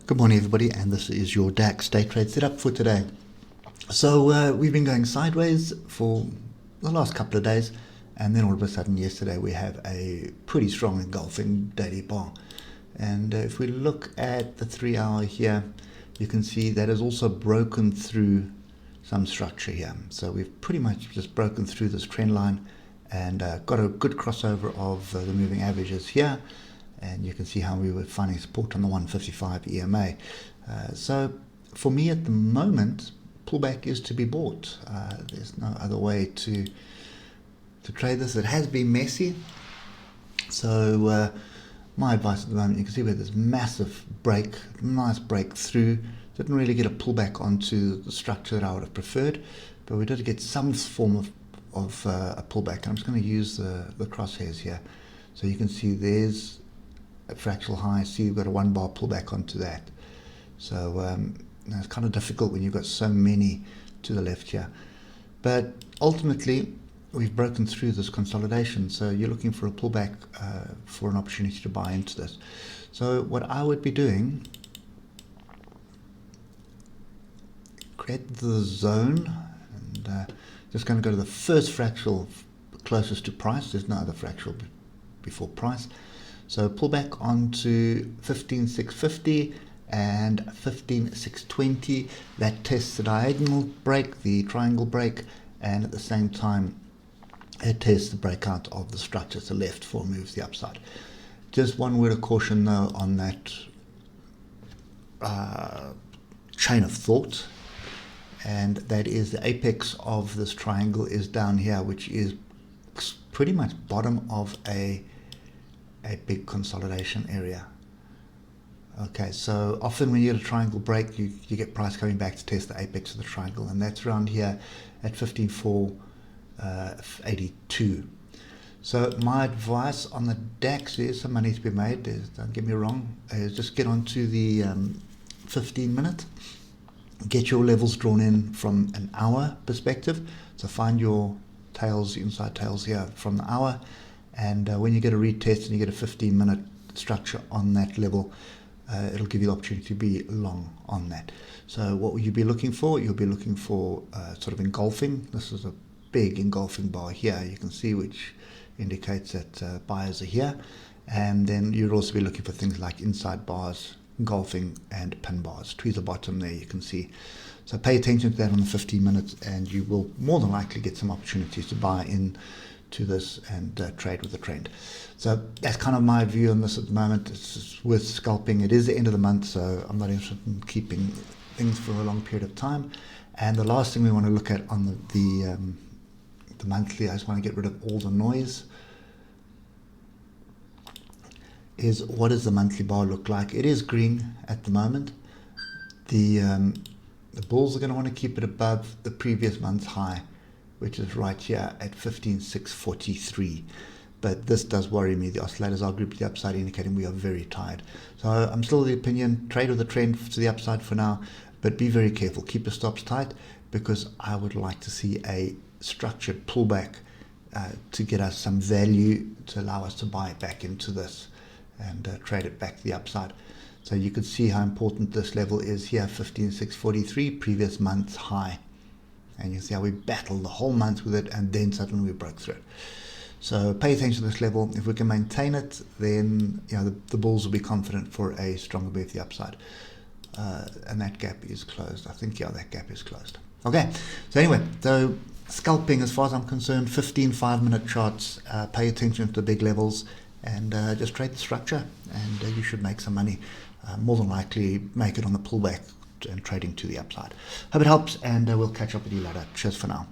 Good morning everybody, and this is your DAX day trade setup for today. So we've been going sideways for the last couple of days, and then all of a sudden yesterday we have a pretty strong engulfing daily bar. And if we look at the 3 hour here, you can see that has also broken through some structure here. So we've pretty much just broken through this trend line and got a good crossover of the moving averages here. And you can see how we were finding support on the 155 EMA. So for me at the moment, pullback is to be bought. There's no other way to trade this. It has been messy. So my advice at the moment, you can see where there's massive break, nice breakthrough. Didn't really get a pullback onto the structure that I would have preferred, but we did get some form of a pullback. And I'm just going to use the crosshairs here. So you can see there's a fractional high. See, you've got a 1 bar pullback onto that. So it's kind of difficult when you've got so many to the left here. But ultimately, we've broken through this consolidation. So you're looking for a pullback for an opportunity to buy into this. So what I would be doing, create the zone, and just going to go to the first fractional closest to price. There's no other fractional before price. So pull back onto 15,650 and 15,620. That tests the diagonal break, the triangle break, and at the same time it tests the breakout of the structure to the left for moves the upside. Just one word of caution though on that chain of thought, and that is the apex of this triangle is down here, which is pretty much bottom of a big consolidation area. Okay, so often when you get a triangle break, you get price coming back to test the apex of the triangle, and that's around here at 15,482. So my advice on the DAX is some money to be made. Don't get me wrong, is just get onto the 15-minute, get your levels drawn in from an hour perspective. So find your tails, inside tails here from the hour. And when you get a retest and you get a 15-minute structure on that level, it'll give you the opportunity to be long on that. So what will you be looking for? You'll be looking for sort of engulfing. This is a big engulfing bar here, you can see, which indicates that buyers are here. And then you'd also be looking for things like inside bars, engulfing, and pin bars. Tweezer bottom there, you can see. So pay attention to that on the 15 minutes, and you will more than likely get some opportunities to buy in to this and trade with the trend. So that's kind of my view on this at the moment. It's worth scalping. It is the end of the month, so I'm not interested in keeping things for a long period of time. And the last thing we want to look at on the monthly, I just want to get rid of all the noise, is what does the monthly bar look like? It is green at the moment. The bulls are going to want to keep it above the previous month's high, which is right here at 15,643. But this does worry me. The oscillators are grouped to the upside, indicating we are very tired. So I'm still of the opinion, trade with the trend to the upside for now, but be very careful. Keep your stops tight, because I would like to see a structured pullback to get us some value to allow us to buy it back into this and trade it back to the upside. So you can see how important this level is here, 15,643, previous month's high. And you see how we battled the whole month with it, and then suddenly we broke through it. So pay attention to this level. If we can maintain it, then the bulls will be confident for a stronger move to the upside. And that gap is closed. I think, that gap is closed. Okay, so anyway, so scalping, as far as I'm concerned, 15 5-minute charts. Pay attention to the big levels, and just trade the structure, and you should make some money. More than likely make it on the pullback and trading to the upside. Hope it helps, and we'll catch up with you later. Cheers for now.